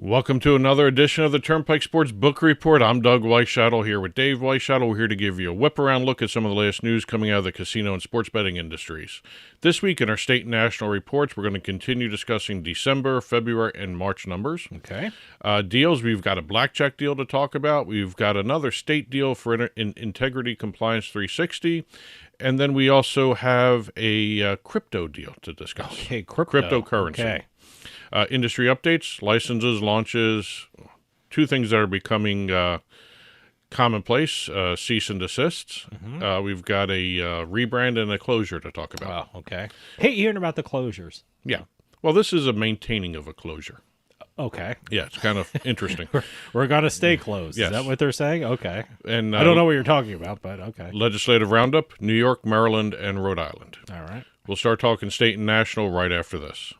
Welcome to another edition of the Turnpike Sports Book Report. I'm Doug Weischadle here with Dave Weischadle. We're here to give you a whip-around look at some of the latest news coming out of the casino and sports betting industries. This week in our state and national reports, we're going to continue discussing December, February, and March numbers. Okay. Deals, we've got a blackjack deal to talk about. We've got another state deal for Integrity Compliance 360. And then we also have a crypto deal to discuss. Okay, cryptocurrency. Okay. Industry updates, licenses, launches, two things that are becoming commonplace, cease and desists. Mm-hmm. We've got a rebrand and a closure to talk about. Oh, okay. Hate hearing about the closures. Yeah. Well, this is a maintaining of a closure. Okay. Yeah, it's kind of interesting. We're going to stay closed. Yes. Is that what they're saying? Okay. And I don't know what you're talking about, but okay. Legislative roundup, New York, Maryland, and Rhode Island. All right. We'll start talking state and national right after this.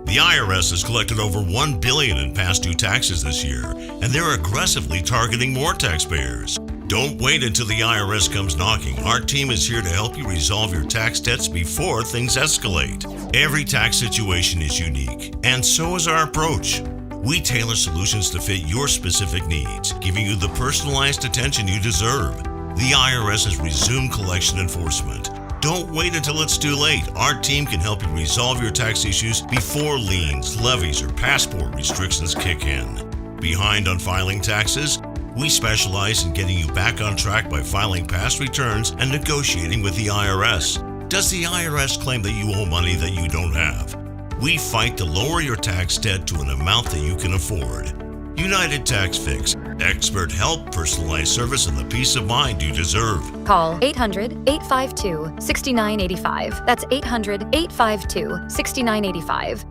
The IRS has collected over $1 billion in past due taxes this year, and they're aggressively targeting more taxpayers. Don't wait until the IRS comes knocking. Our team is here to help you resolve your tax debts before things escalate. Every tax situation is unique, and so is our approach. We tailor solutions to fit your specific needs, giving you the personalized attention you deserve. The IRS has resumed collection enforcement. Don't wait until it's too late. Our team can help you resolve your tax issues before liens, levies, or passport restrictions kick in. Behind on filing taxes? We specialize in getting you back on track by filing past returns and negotiating with the IRS. Does the IRS claim that you owe money that you don't have? We fight to lower your tax debt to an amount that you can afford. United Tax Fix. Expert help, personalized service, and the peace of mind you deserve. Call 800-852-6985. That's 800-852-6985.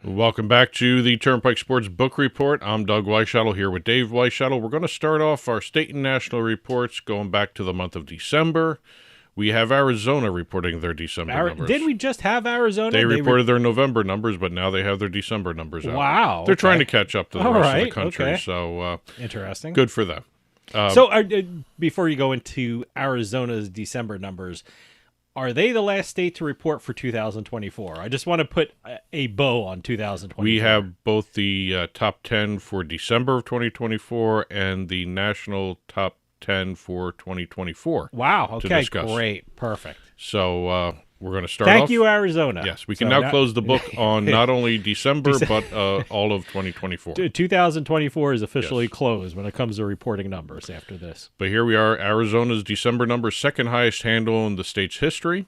Welcome back to the Turnpike Sports Book Report. I'm Doug Weischadle here with Dave Weischadle. We're going to start off our state and national reports going back to the month of December. We have Arizona reporting their December numbers. Did we just have Arizona? They reported their November numbers, but now they have their December numbers out. Wow. They're trying to catch up to the rest of the country, okay. so Interesting. good for them. Before you go into Arizona's December numbers, are they the last state to report for 2024? I just want to put a bow on 2024. We have both the top 10 for December of 2024 and the national top 10 for 2024. Wow. Okay. Discuss. Great. Perfect. So we're going to start off. Thank you, Arizona. Yes, we can now close the book on not only December, but all of 2024. 2024 is officially closed when it comes to reporting numbers after this. But here we are, Arizona's December numbers, second highest handle in the state's history.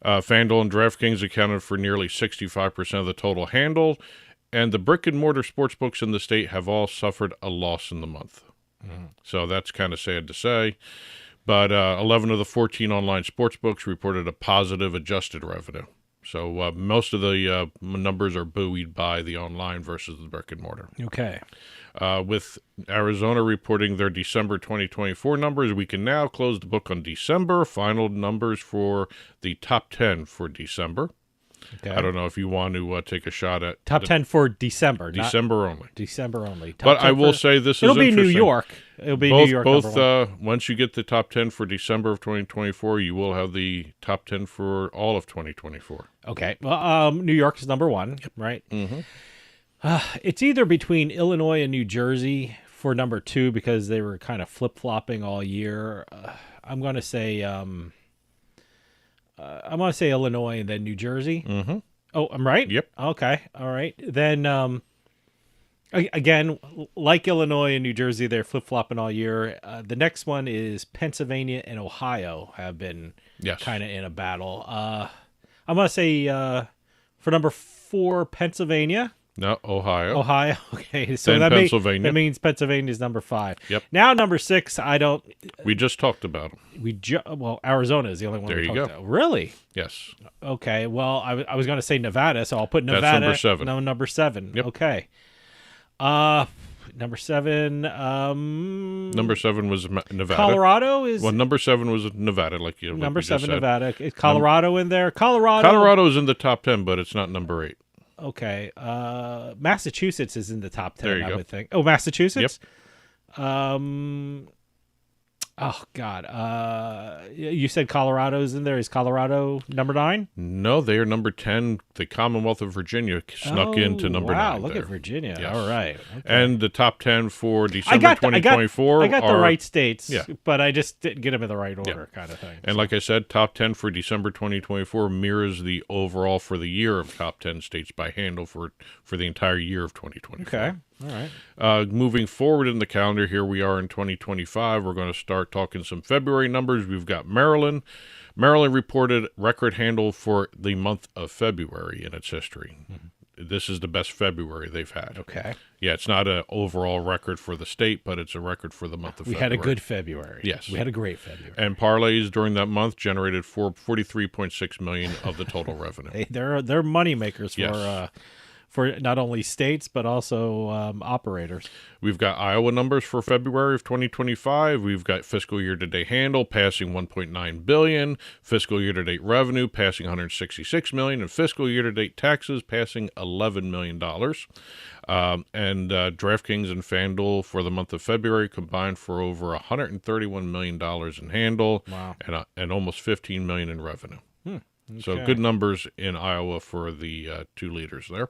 FanDuel and DraftKings accounted for nearly 65% of the total handle, and the brick-and-mortar sports books in the state have all suffered a loss in the month. So that's kind of sad to say. But 11 of the 14 online sports books reported a positive adjusted revenue. So most of the numbers are buoyed by the online versus the brick and mortar. Okay. With Arizona reporting their December 2024 numbers, we can now close the book on December. Final numbers for the top 10 for December. Okay. I don't know if you want to take a shot at top 10 for December. December only. December only. But I will say this is interesting. It'll be New York. It'll be New York. Both once you get the top 10 for December of 2024, you will have the top 10 for all of 2024. Okay. Well, New York is number one, right? Mm-hmm. It's either between Illinois and New Jersey for number two because they were kind of flip-flopping all year. I'm going to say Illinois and then New Jersey. Mm-hmm. Oh, I'm right? Yep. Okay. All right. Then, again, like Illinois and New Jersey, they're flip-flopping all year. The next one is Pennsylvania and Ohio have been kind of in a battle. I'm going to say for number 4, Pennsylvania. No, Ohio. Okay. So then Pennsylvania. That means Pennsylvania's number 5. Yep. Now number 6, we just talked about them. Arizona is the only one there we you talked go. about. Really? Yes. Okay. Well, I was going to say Nevada, so I'll put Nevada. That's number 7. No, number 7. Yep. Okay. Number 7. Number 7 was Nevada. Colorado is. Well, number 7 was Nevada, like you. Number like you 7, Nevada. Is Colorado in there? Colorado is in the top 10, but it's not number 8. Okay. Massachusetts is in the top 10. There you I go. would think. Oh, Massachusetts. Yep. Oh God! You said Colorado's in there. Is Colorado number 9? No, they are number 10. The Commonwealth of Virginia snuck into number 9. Wow, look at Virginia. Yes. All right. Okay. And the top 10 for December 2024. I got the right states, yeah. but I just didn't get them in the right order, kind of thing. And like I said, top 10 for December 2024 mirrors the overall for the year of top 10 states by handle for the entire year of 2024. Okay. All right. Moving forward in the calendar, here we are in 2025. We're going to start talking some February numbers. We've got Maryland. Maryland reported record handle for the month of February in its history. Mm-hmm. This is the best February they've had. Okay. Yeah, it's not an overall record for the state, but it's a record for the month of February. We had a good February. Yes. We had a great February. And parlays during that month generated $43.6 million of the total revenue. Hey, they're money makers for not only states but also operators. We've got Iowa numbers for February of 2025. We've got fiscal year-to-date handle passing $1.9 billion, fiscal year-to-date revenue passing $166 million, and fiscal year-to-date taxes passing $11 million. And DraftKings and FanDuel for the month of February combined for over $131 million in handle. Wow. and almost $15 million in revenue. Okay. So good numbers in Iowa for the two leaders there.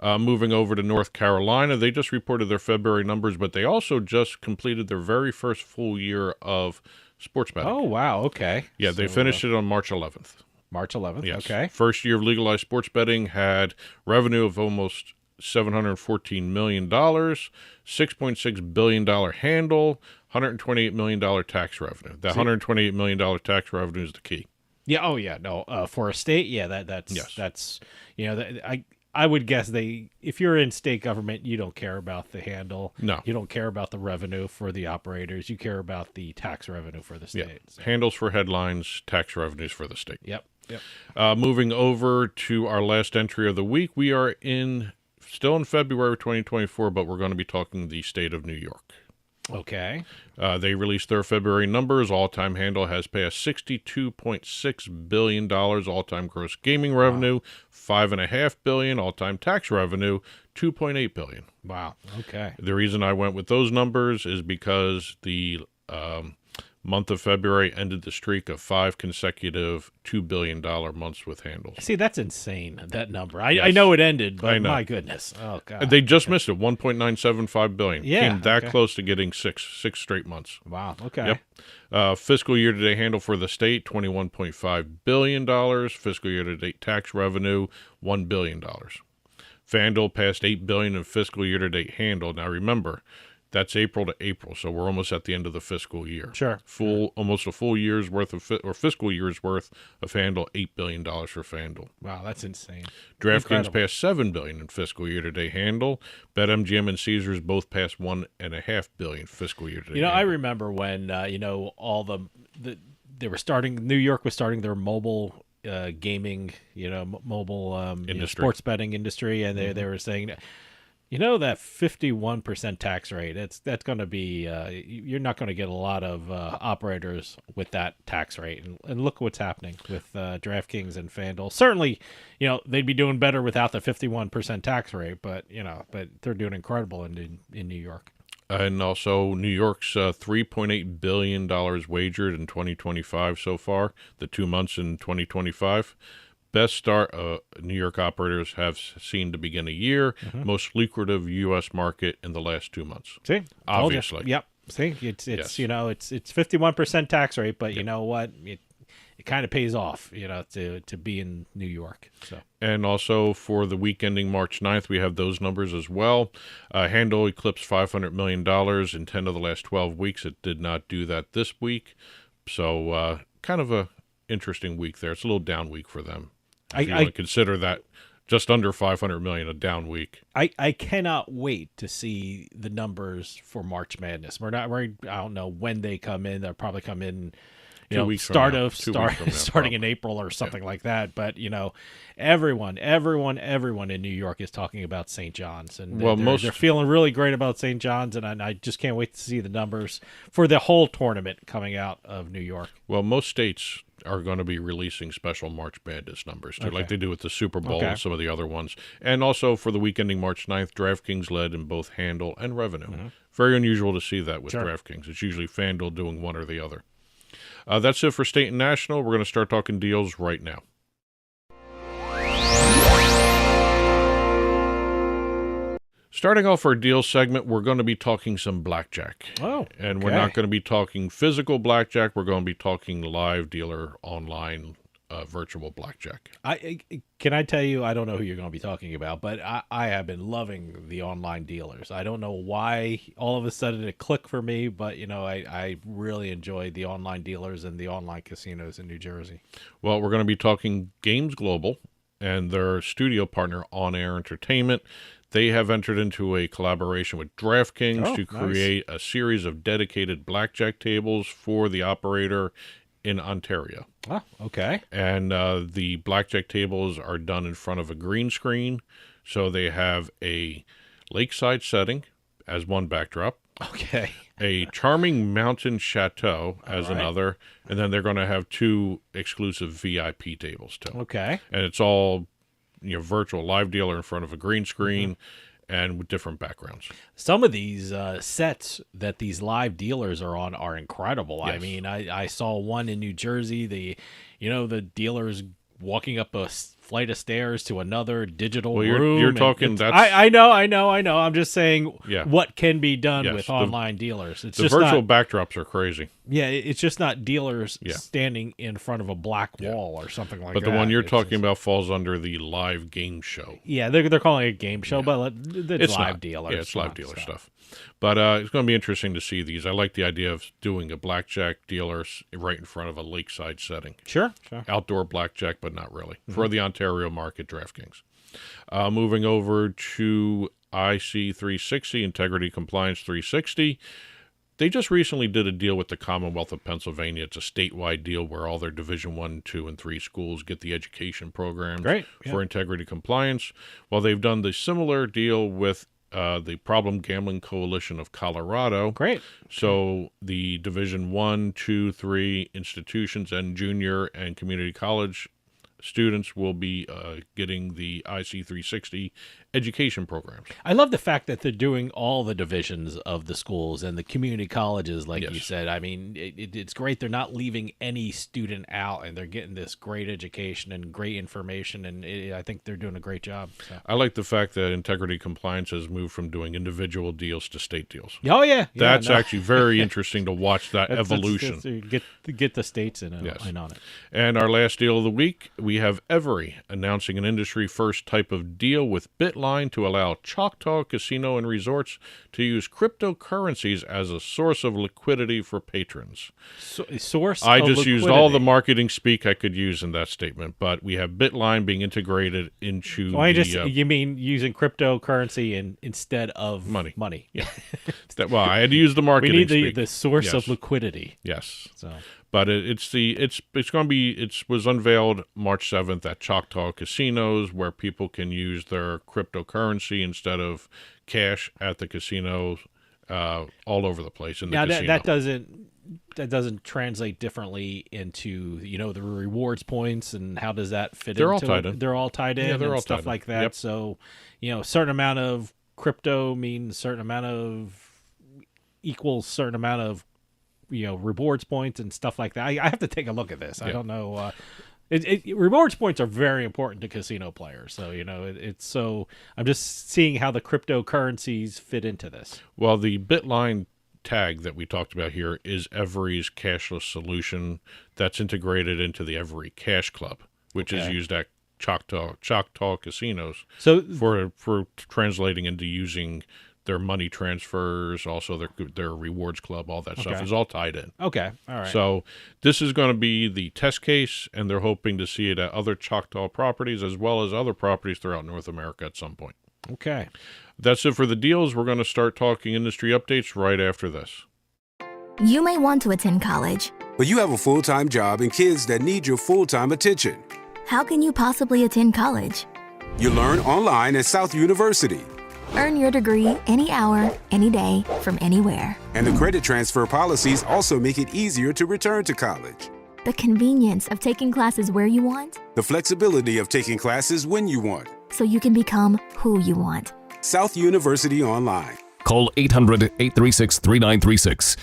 Moving over to North Carolina, they just reported their February numbers, but they also just completed their very first full year of sports betting. Oh, wow. Okay. Yeah, they finished it on March 11th. March 11th. Yes. Okay. First year of legalized sports betting had revenue of almost $714 million, $6.6 billion handle, $128 million tax revenue. That $128 million tax revenue is the key. Yeah. Oh, yeah. No. For a state, yeah. That's I would guess if you're in state government, you don't care about the handle. No. You don't care about the revenue for the operators. You care about the tax revenue for the state. Yeah. So. Handles for headlines, tax revenues for the state. Yep. Moving over to our last entry of the week, we are still in February 2024, but we're going to be talking the state of New York. Okay. They released their February numbers. All-time handle has passed $62.6 billion. All-time gross gaming revenue, $5.5 billion. All-time tax revenue, $2.8 billion. Wow. Okay. The reason I went with those numbers is because the month of February ended the streak of 5 consecutive $2 billion months with handles. See, that's insane, that number. I know it ended, but my goodness. Oh, God. They just missed it, $1.975 billion. Yeah. Came that close to getting six straight months. Wow, okay. Yep. Fiscal year-to-date handle for the state, $21.5 billion. Fiscal year-to-date tax revenue, $1 billion. FanDuel passed $8 billion in fiscal year-to-date handle. Now, remember, that's April to April, so we're almost at the end of the fiscal year. Sure. Almost a full year's worth of fiscal year's worth of FanDuel, $8 billion for FanDuel. Wow, that's insane. DraftKings passed $7 billion in fiscal year-to-date handle. BetMGM and Caesars both passed $1.5 billion fiscal year-to-date. I remember when all they were starting. New York was starting their mobile gaming, mobile sports betting industry, and they were saying, that 51% tax rate, that's going to be, you're not going to get a lot of operators with that tax rate. And look what's happening with DraftKings and FanDuel. Certainly, they'd be doing better without the 51% tax rate, but they're doing incredible in New York. And also New York's $3.8 billion wagered in 2025 so far, the 2 months in 2025. Best start New York operators have seen to begin a year. Mm-hmm. Most lucrative U.S. market in the last 2 months. See, obviously. Yep. See, it's 51% tax rate, but you know what? It kind of pays off, to be in New York. So. And also for the week ending March 9th, we have those numbers as well. Handle eclipsed $500 million in 10 of the last 12 weeks. It did not do that this week. So kind of a interesting week there. It's a little down week for them. If you want to consider that just under $500 million a down week. I cannot wait to see the numbers for March Madness. I don't know when they come in. They'll probably come in, starting in April or something like that. But everyone in New York is talking about St. John's, and they're feeling really great about St. John's, and I just can't wait to see the numbers for the whole tournament coming out of New York. Well, most states are going to be releasing special March Madness numbers, too, like they do with the Super Bowl and some of the other ones. And also for the week ending March 9th, DraftKings led in both handle and revenue. Very unusual to see that with DraftKings. It's usually FanDuel doing one or the other. That's it for state and national. We're going to start talking deals right now. Starting off our deal segment, we're going to be talking some blackjack. And we're not going to be talking physical blackjack. We're going to be talking live dealer online virtual blackjack. Can I tell you, I don't know who you're going to be talking about, but I have been loving the online dealers. I don't know why all of a sudden it clicked for me, but, I really enjoy the online dealers and the online casinos in New Jersey. Well, we're going to be talking Games Global and their studio partner, On Air Entertainment. They have entered into a collaboration with DraftKings to create a series of dedicated blackjack tables for the operator in Ontario. Oh, okay. And the blackjack tables are done in front of a green screen. So they have a lakeside setting as one backdrop. Okay. A charming mountain chateau as another. And then they're going to have 2 exclusive VIP tables, too. Okay. And it's all virtual live dealer in front of a green screen and with different backgrounds. Some of these sets that these live dealers are on are incredible. Yes. I mean, I saw one in New Jersey. The dealers walking up a flight of stairs to another digital room. You're talking that's... I know. I'm just saying what can be done with online dealers. It's the just virtual backdrops are crazy. Yeah, it's just not dealers standing in front of a black wall or something like that. But the one you're talking about falls under the live game show. Yeah, they're calling it a game show, but it's live dealers. Yeah, it's live dealer stuff. But it's going to be interesting to see these. I like the idea of doing a blackjack dealer right in front of a lakeside setting. Sure. Outdoor blackjack, but not really. For the Ontario market, DraftKings. Moving over to IC360, Integrity Compliance 360. They just recently did a deal with the Commonwealth of Pennsylvania. It's a statewide deal where all their Division 1, 2, and 3 schools get the education programs for integrity compliance. Well, they've done the similar deal with the Problem Gambling Coalition of Colorado. Great. So the Division 1, 2, 3 institutions and junior and community college students will be getting the IC360 education programs. I love the fact that they're doing all the divisions of the schools and the community colleges, like you said. I mean, it's great. They're not leaving any student out, and they're getting this great education and great information, and I think they're doing a great job. So. I like the fact that Integrity Compliance has moved from doing individual deals to state deals. Oh, yeah. That's actually very interesting to watch that evolution. Get the states in on it. And our last deal of the week, we have Everi announcing an industry-first type of deal with BitFlash to allow Choctaw Casino and Resorts to use cryptocurrencies as a source of liquidity for patrons. I just used all the marketing speak I could use in that statement, but we have BitLine being integrated into you mean using cryptocurrency instead of money? Yeah. I had to use the marketing speak. We need the source of liquidity. Yes. So. But it's going to be, it was unveiled March 7th at Choctaw Casinos, where people can use their cryptocurrency instead of cash at the casinos all over the place in the casino. That doesn't translate differently into the rewards points, and how does that fit? They're all tied in. They're all tied in. They're all stuff tied like in. that. Yep. So a certain amount of crypto means a certain amount of equals certain amount of rewards points and stuff like that. I have to take a look at this. I don't know. Rewards points are very important to casino players. So, I'm just seeing how the cryptocurrencies fit into this. Well, the BitLine tag that we talked about here is Everi's cashless solution that's integrated into the Everi Cash Club, which is used at Choctaw Casinos. So for translating into using their money transfers, also their rewards club, all that stuff is all tied in. Okay, all right. So this is going to be the test case, and they're hoping to see it at other Choctaw properties as well as other properties throughout North America at some point. Okay. That's it for the deals. We're going to start talking industry updates right after this. You may want to attend college, but you have a full-time job and kids that need your full-time attention. How can you possibly attend college? You learn online at South University. Earn your degree any hour, any day, from anywhere. And the credit transfer policies also make it easier to return to college. The convenience of taking classes where you want, The flexibility of taking classes when you want. so you can become who you want. South University Online. Call 800-836-3936.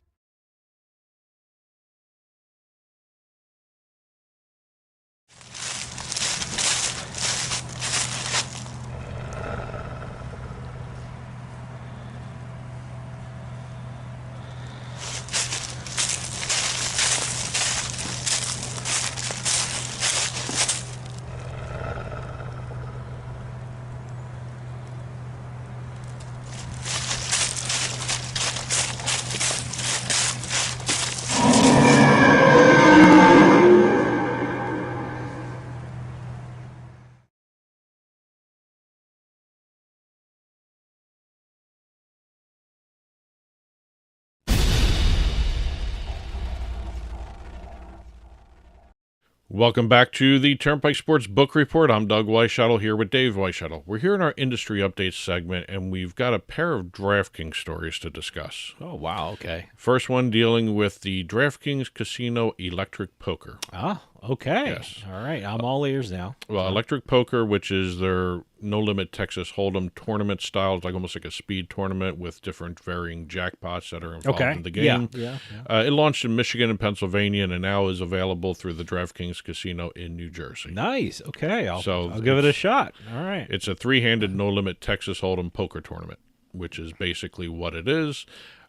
Welcome back to the Turnpike Sports Book Report. I'm Doug Weischadle here with Dave Weischadle. We're here in our industry updates segment, and we've got a pair of DraftKings stories to discuss. Oh, wow. Okay. First one dealing with the DraftKings Casino Electric Poker. Ah, okay. Yes. All right. I'm all ears now. Well, Electric Poker, which is their no-limit Texas Hold'em tournament style, it's like almost like a speed tournament with different varying jackpots that are involved in the game. Yeah. It launched in Michigan and Pennsylvania, and now is available through the DraftKings Casino in New Jersey. Nice. Okay. I'll So give it a shot. All right. It's a three-handed no-limit Texas Hold'em poker tournament, which is basically what it is.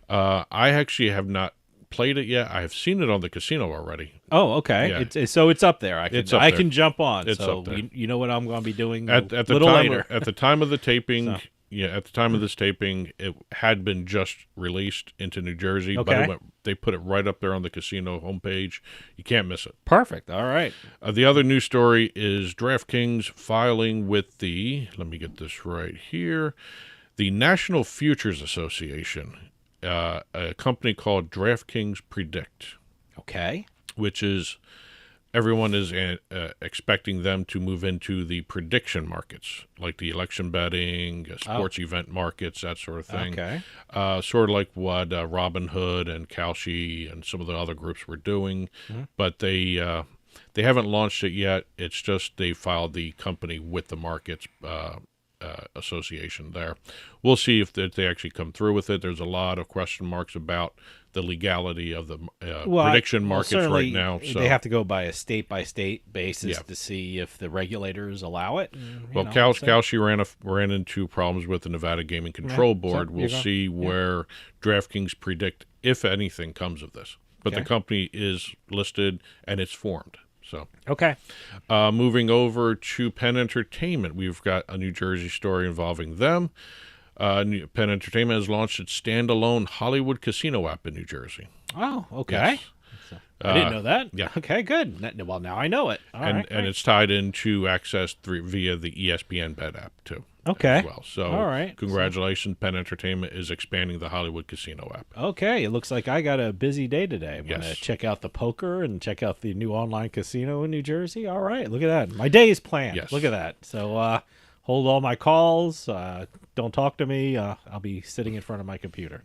I actually have not played it yet. I have seen it on the casino already. Oh, okay. Yeah. It's up there. I there. can jump on. It's so up there. you know what I'm going to be doing At a the little time later. at the time of the taping, So. at the time of this taping, it had been just released into New Jersey, Okay. but they put it right up there on the casino homepage. You can't miss it. Perfect. All right. The other news story is DraftKings filing with let me get this right here, the National Futures Association, a company called DraftKings Predict, Okay. which is everyone is expecting them to move into the prediction markets, like the election betting, sports event markets, that sort of thing. Okay. Sort of like what Robinhood and Kalshi and some of the other groups were doing, but they haven't launched it yet. It's just they filed the company with the markets association there. We'll see if they actually come through with it. There's a lot of question marks about the legality of the prediction markets right now. So they have to go by a state-by-state basis Yeah. to see if the regulators allow it. well, Kalshi ran into problems with the Nevada Gaming Control Board. We'll see where DraftKings Predict, if anything, comes of this. But the company is listed and it's formed. So Okay. moving over to Penn Entertainment, we've got a New Jersey story involving them. Penn Entertainment has launched its standalone Hollywood casino app in New Jersey. Oh, okay. Yes. I didn't know that. yeah. Okay, good. Well, now I know it. All right, And it's tied into access via the ESPN Bet app too. Okay. As well. So All right. Congratulations, Penn Entertainment is expanding the Hollywood casino app. Okay, it looks like I got a busy day today. I'm going to Yes. check out the poker and check out the new online casino in New Jersey. All right, look at that. My day is planned. Yes. Look at that. So hold all my calls. Don't talk to me. I'll be sitting in front of my computer.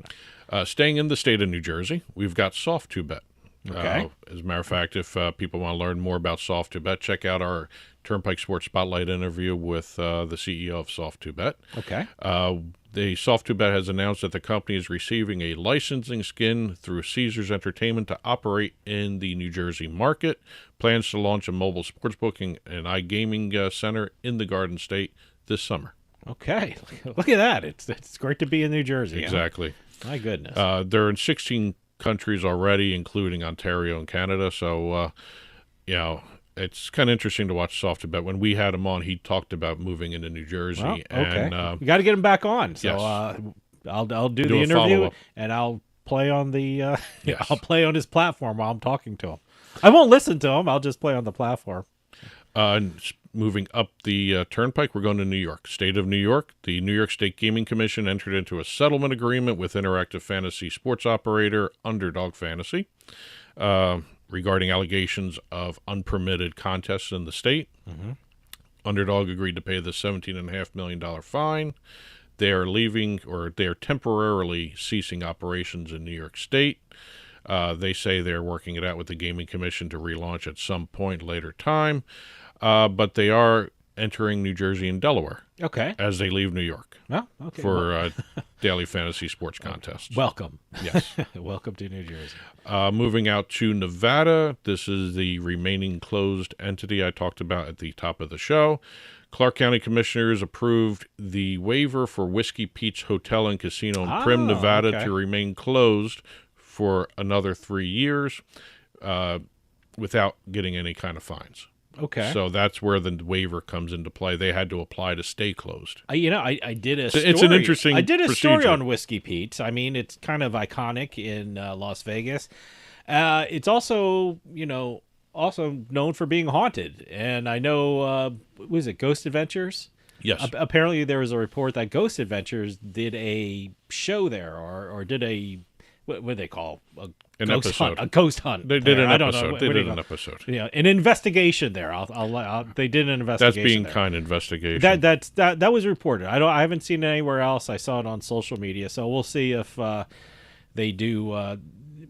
Staying in the state of New Jersey, we've got Soft2Bet. Okay. As a matter of fact, if people want to learn more about Soft2Bet, check out our Turnpike Sports Spotlight interview with the CEO of Soft2Bet. Okay. The Soft2Bet has announced that the company is receiving a licensing skin through Caesars Entertainment to operate in the New Jersey market. Plans to launch a mobile sports booking and iGaming center in the Garden State this summer. Okay. Look at that. It's great to be in New Jersey. huh? Exactly. My goodness. They're in 16 countries already, including Ontario and Canada. So, it's kind of interesting to watch Soft2Bet. When we had him on, he talked about moving into New Jersey. Well, okay. And, we got to get him back on. So yes. I'll do Do the a interview follow-up. and I'll play on the Yes. I'll play on his platform while I'm talking to him. I won't listen to him. I'll just play on the platform. Moving up the Turnpike, we're going to New York. State of New York. The New York State Gaming Commission entered into a settlement agreement with interactive fantasy sports operator Underdog Fantasy regarding allegations of unpermitted contests in the state. Mm-hmm. Underdog agreed to pay the $17.5 million fine. They are leaving, or they are temporarily ceasing operations in New York State. They say they're working it out with the Gaming Commission to relaunch at some point later time, but they are entering New Jersey and Delaware. Okay. As they leave New York. Oh, okay. For daily fantasy sports contests. Welcome. Yes. Welcome to New Jersey. Moving out to Nevada, this is the remaining closed entity I talked about at the top of the show. Clark County Commissioners approved the waiver for Whiskey Pete's Hotel and Casino in Primm, Nevada to remain closed for another 3 years without getting any kind of fines. Okay. So that's where the waiver comes into play. They had to apply to stay closed. I did a story. It's an interesting I did a procedure. story on Whiskey Pete's. I mean, it's kind of iconic in Las Vegas. It's also, also known for being haunted. And I know, was it Ghost Adventures? Yes. Apparently there was a report that Ghost Adventures did a show there or did a, what do they call an ghost episode. Hunt, a ghost hunt. They did an I don't episode. know. They did an episode. Yeah, an investigation there. They did an investigation. That's being there. kind investigation. That was reported. I haven't seen it anywhere else. I saw it on social media. So we'll see if they do.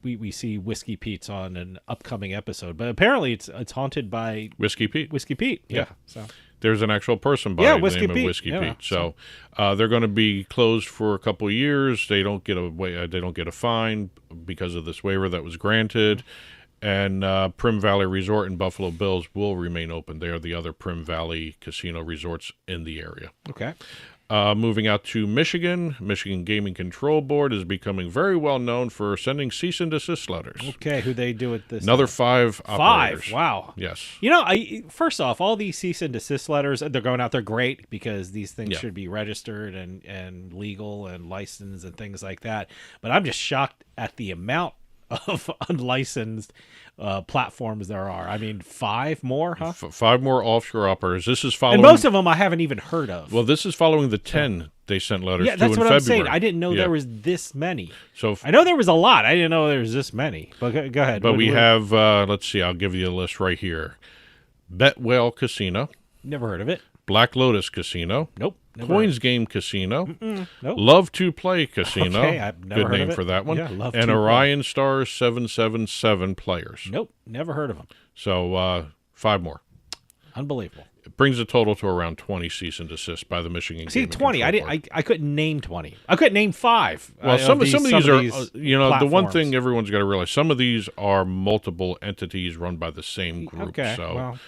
We see Whiskey Pete's on an upcoming episode. But apparently it's haunted by Whiskey Pete. Whiskey Pete. Yeah. So. There's an actual person by the Whiskey name Pete. of Whiskey Pete. So they're going to be closed for a couple of years. They don't get a fine because of this waiver that was granted. And Primm Valley Resort and Buffalo Bills will remain open. They are the other Primm Valley casino resorts in the area. Okay. Moving out to Michigan, Michigan Gaming Control Board is becoming very well known for sending cease and desist letters. Okay, who they do it this Another time? 5 operators. 5, wow. Yes. First off, all these cease and desist letters, they're going out there great because these things should be registered and legal and licensed and things like that. But I'm just shocked at the amount of unlicensed platforms there are. I mean, 5 more, huh? 5 more offshore operators. This is following, and most of them I haven't even heard of. Well, this is following the 10 they sent letters to in that's what February. I'm saying. I didn't know there was this many. So I know there was a lot. I didn't know there was this many. But go ahead. But we have, let's see, I'll give you a list right here. Bet Whale Casino. Never heard of it. Black Lotus Casino. Nope. Coins Game Casino. Nope. Love to Play Casino. Okay, I've never Good heard name of it. for that one. Yeah, Love and to Orion Stars 777 Players. Nope. Never heard of them. So 5 more. Unbelievable. It brings the total to around 20 cease and desist by the Michigan. See, Gaming 20. Control Board. I couldn't name 20. I couldn't name 5. Well, some of these are, the one platforms. thing everyone's got to realize, some of these are multiple entities run by the same group. Okay. So,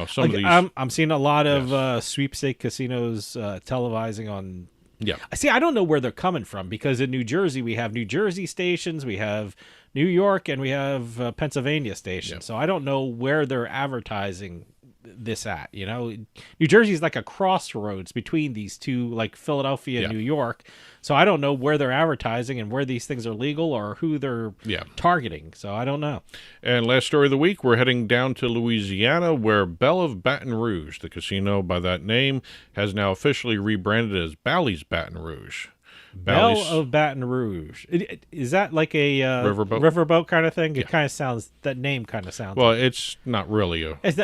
some of these. I'm seeing a lot of sweepstake casinos televising on. Yeah. See, I don't know where they're coming from because in New Jersey we have New Jersey stations, we have New York, and we have Pennsylvania stations. Yeah. So I don't know where they're advertising this at. New Jersey is like a crossroads between these two, like Philadelphia and New York. So I don't know where they're advertising and where these things are legal or who they're targeting. So I don't know. And last story of the week, we're heading down to Louisiana, where Belle of Baton Rouge, the casino by that name, has now officially rebranded as Bally's Baton Rouge. Belle of Baton Rouge. Is that like a riverboat kind of thing? It kind of sounds. That name kind of sounds. Well, it's not really there's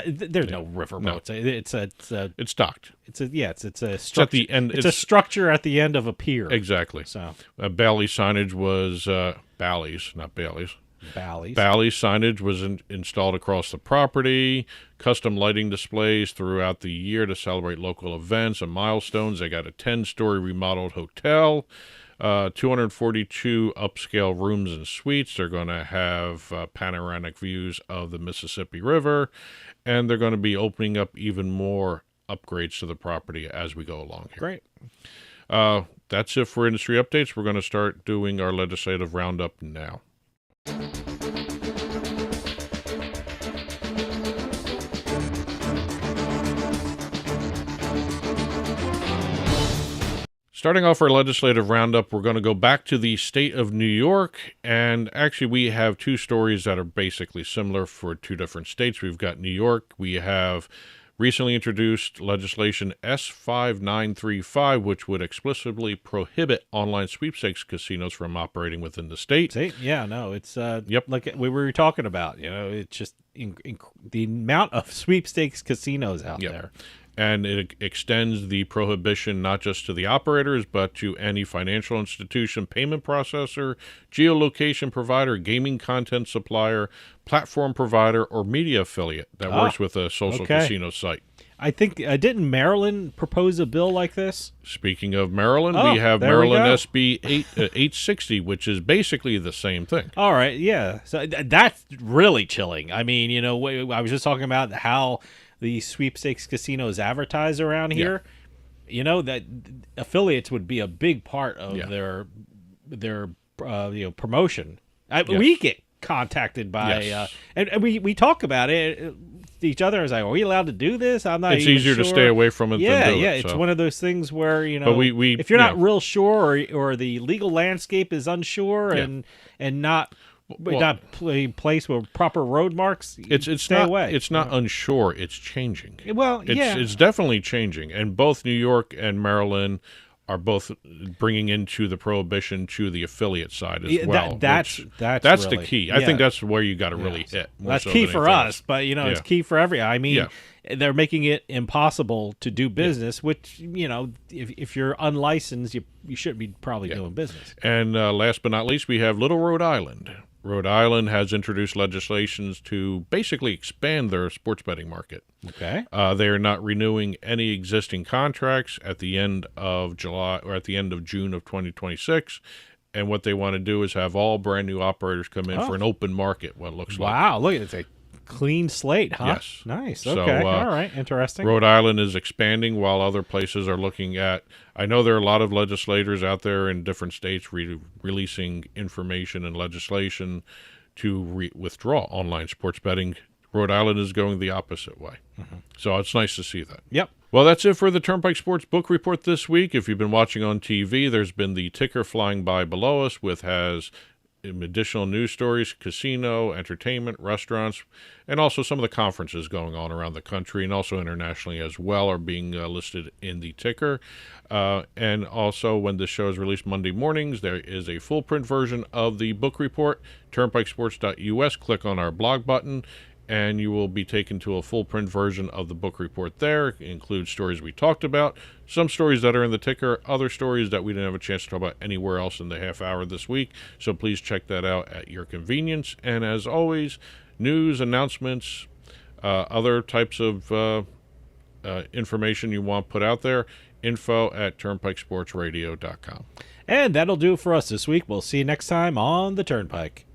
no riverboats. No. It's docked. It's a structure. At the end. It's a structure at the end of a pier. Exactly. So Bally signage was Bally's, not Bailey's. Bally's signage was installed across the property. Custom lighting displays throughout the year to celebrate local events and milestones. They got a 10-story remodeled hotel, 242 upscale rooms and suites. They're going to have panoramic views of the Mississippi River, and they're going to be opening up even more upgrades to the property as we go along here. Great. That's it for industry updates. We're going to start doing our legislative roundup now. Starting off our legislative roundup, we're going to go back to the state of New York, and actually we have 2 stories that are basically similar for 2 different states. We've got New York. We have recently introduced legislation S5935, which would explicitly prohibit online sweepstakes casinos from operating within the state. See? Yeah, no, it's like we were talking about. It's just the amount of sweepstakes casinos out there. and it extends the prohibition not just to the operators, but to any financial institution, payment processor, geolocation provider, gaming content supplier, platform provider, or media affiliate that works with a social casino site. I think, didn't Maryland propose a bill like this? Speaking of Maryland, we have Maryland SB 860, which is basically the same thing. All right, yeah. So that's really chilling. I mean, you know, I was just talking about how the sweepstakes casinos advertise around here. You know, that affiliates would be a big part of their promotion. We get contacted by and we talk about it to each other. Is like, are we allowed to do this? I'm not. It's easier to stay away from it. Yeah, than do yeah. it, It's so. one of those things where, you know, but we if you're not real sure, or the legal landscape is unsure, and not a place with proper road marks, it's stay not away. It's not unsure. It's changing. Well, it's definitely changing, and both New York and Maryland are both bringing into the prohibition to the affiliate side as well. That's really, the key. I yeah. think that's where you got to really hit. That's key for us, but you know, it's key for every. I mean, they're making it impossible to do business, which, you know, if you're unlicensed, you shouldn't be probably doing business. And last but not least, we have Little Rhode Island. Rhode Island has introduced legislations to basically expand their sports betting market. Okay. They are not renewing any existing contracts at the end of July or at the end of June of 2026. And what they want to do is have all brand new operators come in for an open market, what it looks like. Wow, look, it's a clean slate, huh? Yes. Nice. So, okay. All right. Interesting. Rhode Island is expanding while other places are looking at. I know there are a lot of legislators out there in different states releasing information and legislation to withdraw online sports betting. Rhode Island is going the opposite way. So it's nice to see that. Yep. Well, that's it for the Turnpike Sports Book Report this week. If you've been watching on TV, there's been the ticker flying by below us, has additional news stories, casino, entertainment, restaurants, and also some of the conferences going on around the country and also internationally as well are being listed in the ticker. And also, when the show is released Monday mornings, there is a full print version of the book report, turnpikesports.us. Click on our blog button, and you will be taken to a full print version of the book report there. It includes stories we talked about, some stories that are in the ticker, other stories that we didn't have a chance to talk about anywhere else in the half hour this week. So please check that out at your convenience. And as always, news, announcements, other types of information you want put out there, info@turnpikesportsradio.com. And that'll do it for us this week. We'll see you next time on the Turnpike.